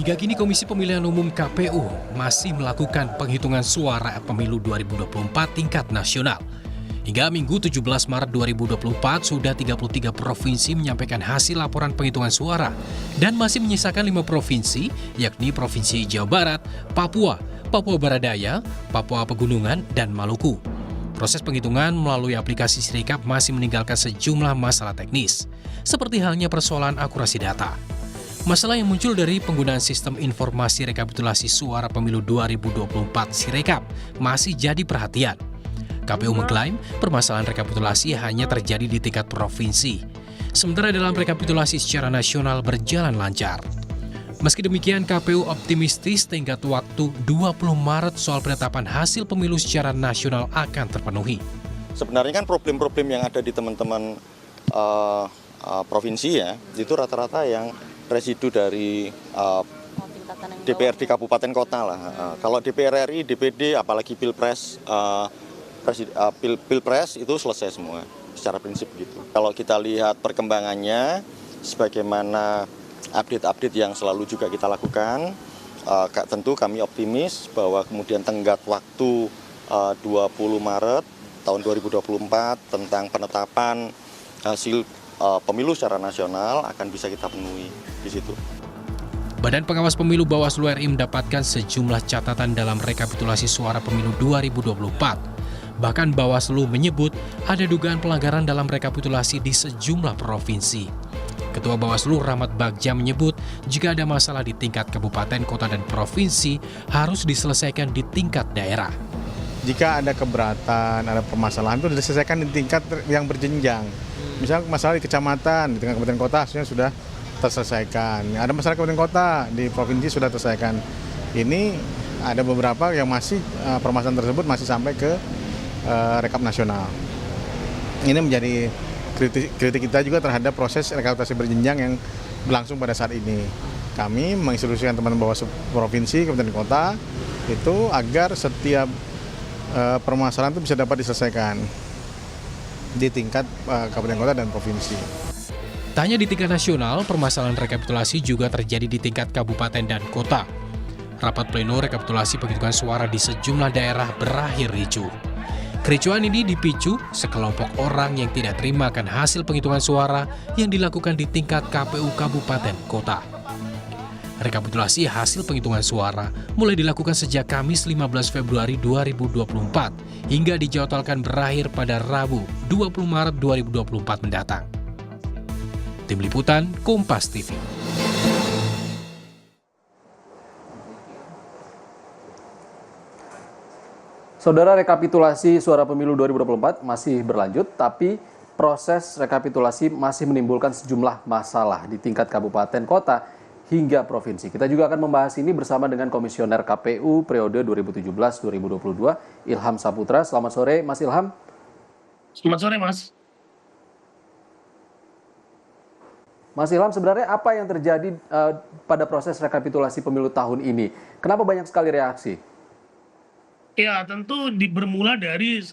Hingga kini Komisi Pemilihan Umum KPU masih melakukan penghitungan suara pemilu 2024 tingkat nasional. Hingga Minggu 17 Maret 2024 sudah 33 provinsi menyampaikan hasil laporan penghitungan suara dan masih menyisakan 5 provinsi, yakni Provinsi Jawa Barat, Papua, Papua Barat Daya, Papua Pegunungan, dan Maluku. Proses penghitungan melalui aplikasi Sirekap masih meninggalkan sejumlah masalah teknis, seperti halnya persoalan akurasi data. Masalah yang muncul dari penggunaan sistem informasi rekapitulasi suara pemilu 2024 Sirekap masih jadi perhatian. KPU mengklaim permasalahan rekapitulasi hanya terjadi di tingkat provinsi, sementara dalam rekapitulasi secara nasional berjalan lancar. Meski demikian, KPU optimistis tenggat waktu 20 Maret soal penetapan hasil pemilu secara nasional akan terpenuhi. Sebenarnya kan problem-problem yang ada di teman-teman provinsi ya, itu rata-rata yang residu dari DPRD kabupaten kota lah. Kalau DPR RI, DPD, apalagi Pilpres, Pilpres itu selesai semua secara prinsip gitu. Kalau kita lihat perkembangannya, sebagaimana update-update yang selalu juga kita lakukan, tentu kami optimis bahwa kemudian tenggat waktu 20 Maret tahun 2024 tentang penetapan hasil pemilu secara nasional akan bisa kita penuhi di situ. Badan Pengawas Pemilu Bawaslu RI mendapatkan sejumlah catatan dalam rekapitulasi suara pemilu 2024. Bahkan Bawaslu menyebut ada dugaan pelanggaran dalam rekapitulasi di sejumlah provinsi. Ketua Bawaslu Rahmat Bagja menyebut jika ada masalah di tingkat kabupaten, kota, dan provinsi harus diselesaikan di tingkat daerah. Jika ada keberatan, ada permasalahan itu diselesaikan di tingkat yang berjenjang. Misalnya masalah di kecamatan, di tingkat kabupaten kota harusnya sudah terselesaikan. Ada masalah kabupaten kota, di provinsi sudah terselesaikan. Ini ada beberapa yang masih permasalahan tersebut masih sampai ke rekap nasional. Ini menjadi kritik kita juga terhadap proses rekapitulasi berjenjang yang berlangsung pada saat ini. Kami menginstruksikan teman-teman Bawaslu provinsi, kabupaten kota itu agar setiap permasalahan itu bisa dapat diselesaikan di tingkat kabupaten kota dan provinsi. Tak hanya di tingkat nasional, permasalahan rekapitulasi juga terjadi di tingkat kabupaten dan kota. Rapat pleno rekapitulasi penghitungan suara di sejumlah daerah berakhir ricuh. Kericuhan ini dipicu sekelompok orang yang tidak terima akan hasil penghitungan suara yang dilakukan di tingkat KPU kabupaten kota. Rekapitulasi hasil penghitungan suara mulai dilakukan sejak Kamis 15 Februari 2024 hingga dijadwalkan berakhir pada Rabu 20 Maret 2024 mendatang. Tim Liputan Kompas TV. Saudara, rekapitulasi suara pemilu 2024 masih berlanjut, tapi proses rekapitulasi masih menimbulkan sejumlah masalah di tingkat kabupaten, kota, hingga provinsi. Kita juga akan membahas ini bersama dengan Komisioner KPU periode 2017-2022, Ilham Saputra. Selamat sore, Mas Ilham. Selamat sore, Mas. Mas Ilham, sebenarnya apa yang terjadi pada proses rekapitulasi pemilu tahun ini? Kenapa banyak sekali reaksi? Ya, tentu bermula dari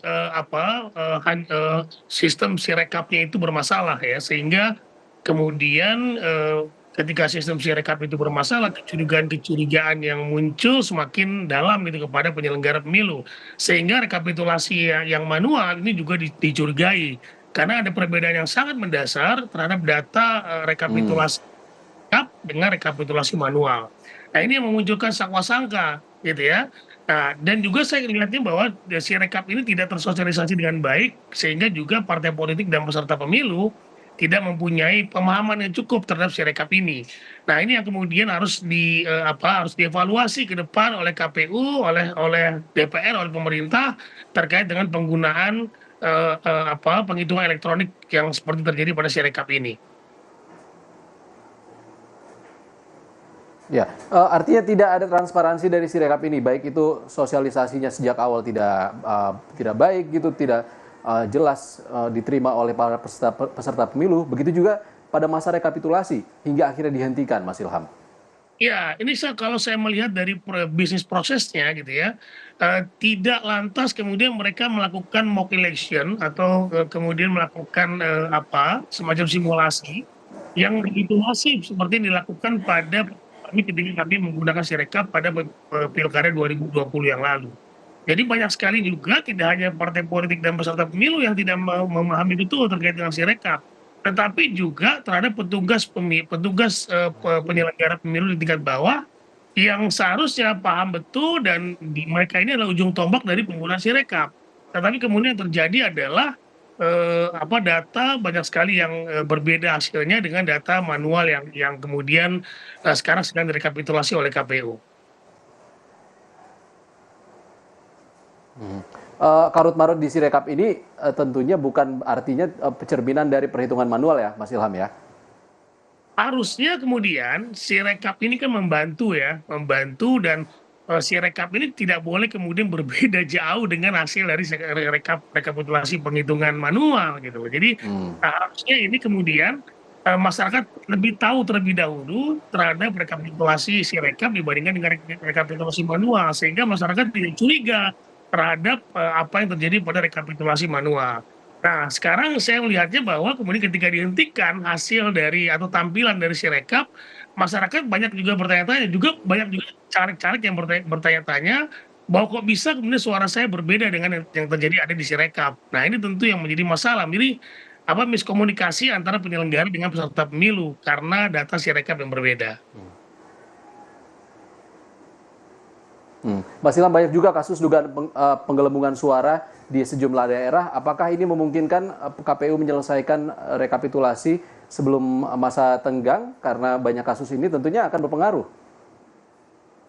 sistem Sirekapnya itu bermasalah ya, sehingga kemudian ketika sistem Sirekap itu bermasalah, kecurigaan-kecurigaan yang muncul semakin dalam gitu kepada penyelenggara pemilu, sehingga rekapitulasi yang manual ini juga dicurigai karena ada perbedaan yang sangat mendasar terhadap data rekapitulasi dengan rekapitulasi manual. Nah, ini yang memunculkan sakwa-sangka gitu ya. Nah, dan juga saya lihatnya bahwa Sirekap ini tidak tersosialisasi dengan baik, sehingga juga partai politik dan peserta pemilu tidak mempunyai pemahaman yang cukup terhadap Sirekap ini. Nah, ini yang kemudian harus dievaluasi ke depan oleh KPU, oleh DPR, oleh pemerintah terkait dengan penggunaan penghitungan elektronik yang seperti terjadi pada Sirekap ini. Ya, artinya tidak ada transparansi dari Sirekap ini, baik itu sosialisasinya sejak awal tidak baik gitu, tidak jelas diterima oleh para peserta pemilu, begitu juga pada masa rekapitulasi hingga akhirnya dihentikan, Mas Ilham. Ya, ini kalau saya melihat dari bisnis prosesnya gitu ya, tidak lantas kemudian mereka melakukan mock election atau kemudian melakukan semacam simulasi yang begitu masif seperti yang dilakukan pada kami ketika kami menggunakan Sirekap pada Pilkada 2020 yang lalu. Jadi banyak sekali juga tidak hanya partai politik dan peserta pemilu yang tidak memahami betul terkait dengan Sirekap, tetapi juga terhadap penyelenggara pemilu di tingkat bawah yang seharusnya paham betul dan mereka ini adalah ujung tombak dari penggunaan Sirekap. Tetapi kemudian yang terjadi adalah data banyak sekali yang berbeda hasilnya dengan data manual yang kemudian sekarang sedang direkapitulasi oleh KPU. Karut marut di Sirekap ini tentunya bukan artinya cerminan dari perhitungan manual ya, Mas Ilham ya? Harusnya kemudian Sirekap ini kan membantu dan Sirekap ini tidak boleh kemudian berbeda jauh dengan hasil dari rekapitulasi penghitungan manual gitu. Jadi harusnya ini kemudian masyarakat lebih tahu terlebih dahulu terhadap rekapitulasi Sirekap dibandingkan dengan rekapitulasi manual, sehingga masyarakat tidak curiga terhadap apa yang terjadi pada rekapitulasi manual. Nah, sekarang saya melihatnya bahwa kemudian ketika dihentikan hasil dari atau tampilan dari Sirekap, masyarakat banyak juga bertanya-tanya, juga banyak juga caleg-caleg yang bertanya-tanya bahwa kok bisa kemudian suara saya berbeda dengan yang terjadi ada di Sirekap. Nah, ini tentu yang menjadi masalah. Jadi miskomunikasi antara penyelenggara dengan peserta pemilu karena data Sirekap yang berbeda. Mas Ilham, banyak juga kasus dugaan penggelembungan suara di sejumlah daerah. Apakah ini memungkinkan KPU menyelesaikan rekapitulasi sebelum masa tenggang? Karena banyak kasus ini tentunya akan berpengaruh.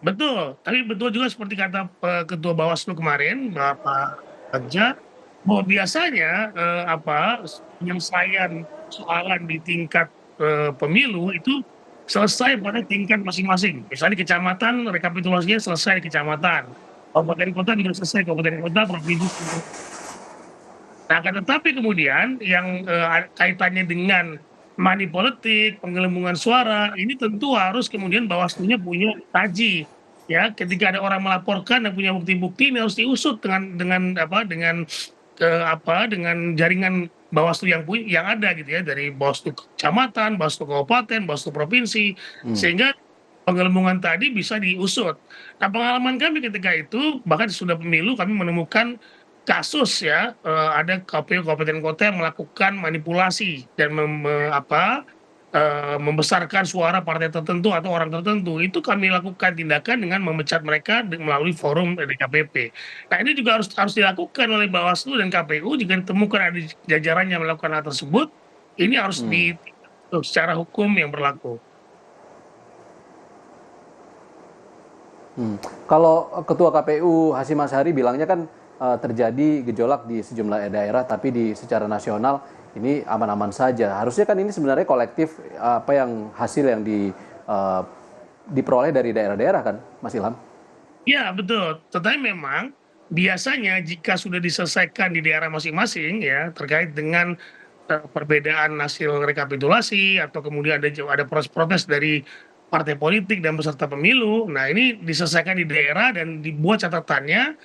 Betul, tapi betul juga seperti kata Ketua Bawaslu kemarin, Bapak Bagja, bahwa biasanya penyelesaian soalan di tingkat pemilu itu selesai pada tingkat masing-masing. Misalnya di kecamatan, rekapitulasinya selesai di kecamatan. Kabupaten kota juga selesai, kabupaten kota, provinsi. Nah, tetapi kemudian yang kaitannya dengan money politik, penggelembungan suara, ini tentu harus kemudian Bawaslu-nya punya taji. Ya, ketika ada orang melaporkan dan punya bukti-bukti, ini harus diusut dengan jaringan Bawaslu yang ada gitu ya, dari Bawaslu kecamatan, Bawaslu kabupaten, Bawaslu provinsi, sehingga penggelembungan tadi bisa diusut. Nah, pengalaman kami ketika itu, bahkan sudah pemilu kami menemukan kasus ya, ada KPU kabupaten kota yang melakukan manipulasi dan membesarkan suara partai tertentu atau orang tertentu. Itu kami lakukan tindakan dengan memecat mereka melalui forum DKPP. Nah, ini juga harus dilakukan oleh Bawaslu dan KPU. Jika ditemukan ada jajarannya melakukan hal tersebut, ini harus secara hukum yang berlaku. Kalau Ketua KPU Hasyim Asyari bilangnya kan terjadi gejolak di sejumlah daerah, tapi secara nasional ini aman-aman saja. Harusnya kan ini sebenarnya kolektif hasil yang diperoleh dari daerah-daerah kan, Mas Ilham? Ya, betul. Tetapi memang biasanya jika sudah diselesaikan di daerah masing-masing ya, terkait dengan perbedaan hasil rekapitulasi atau kemudian ada protes dari partai politik dan peserta pemilu, nah ini diselesaikan di daerah dan dibuat catatannya,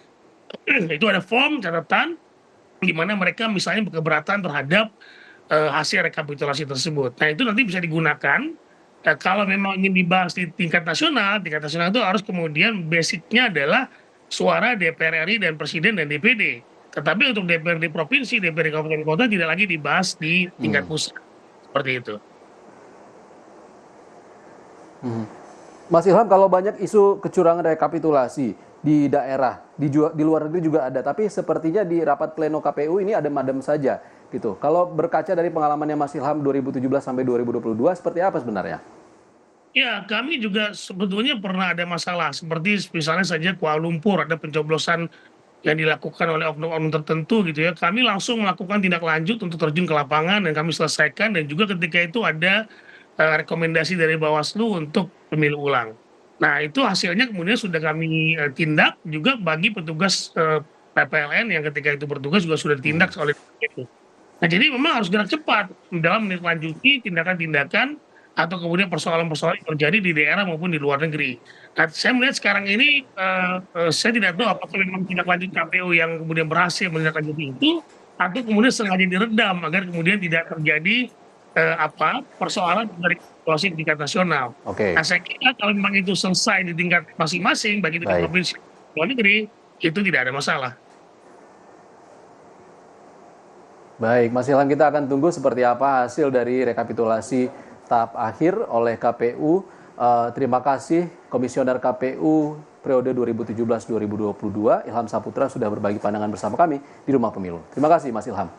itu ada form catatan di mana mereka misalnya keberatan terhadap hasil rekapitulasi tersebut. Nah, itu nanti bisa digunakan kalau memang ingin dibahas di tingkat nasional itu harus kemudian basicnya adalah suara DPR RI dan Presiden dan DPD. Tetapi untuk DPRD provinsi, DPRD kabupaten kota tidak lagi dibahas di tingkat pusat. Seperti itu. Mas Ilham, kalau banyak isu kecurangan rekapitulasi di daerah, di luar negeri juga ada, tapi sepertinya di rapat pleno KPU ini adem-adem saja gitu. Kalau berkaca dari pengalamannya Mas Ilham 2017 sampai 2022, seperti apa sebenarnya? Ya, kami juga sebetulnya pernah ada masalah, seperti misalnya saja Kuala Lumpur ada pencoblosan yang dilakukan oleh oknum-oknum tertentu gitu ya. Kami langsung melakukan tindak lanjut untuk terjun ke lapangan dan kami selesaikan, dan juga ketika itu ada rekomendasi dari Bawaslu untuk pemilu ulang. Nah, itu hasilnya kemudian sudah kami tindak juga bagi petugas PPLN yang ketika itu bertugas juga sudah ditindak oleh itu. Nah, jadi memang harus gerak cepat dalam menindaklanjuti tindakan-tindakan atau kemudian persoalan-persoalan yang terjadi di daerah maupun di luar negeri. Nah, saya melihat sekarang ini saya tidak tahu apakah memang tindak lanjut KPU yang kemudian berhasil menindaklanjuti itu atau kemudian sengaja diredam agar kemudian tidak terjadi persoalan dari rekapitulasi di tingkat nasional. Oke. Nah, saya kira kalau memang itu selesai di tingkat masing-masing, baik itu di Baik. provinsi luar negeri, itu tidak ada masalah. Baik, Mas Ilham, kita akan tunggu seperti apa hasil dari rekapitulasi tahap akhir oleh KPU. Terima kasih Komisioner KPU periode 2017-2022, Ilham Saputra, sudah berbagi pandangan bersama kami di Rumah Pemilu. Terima kasih, Mas Ilham.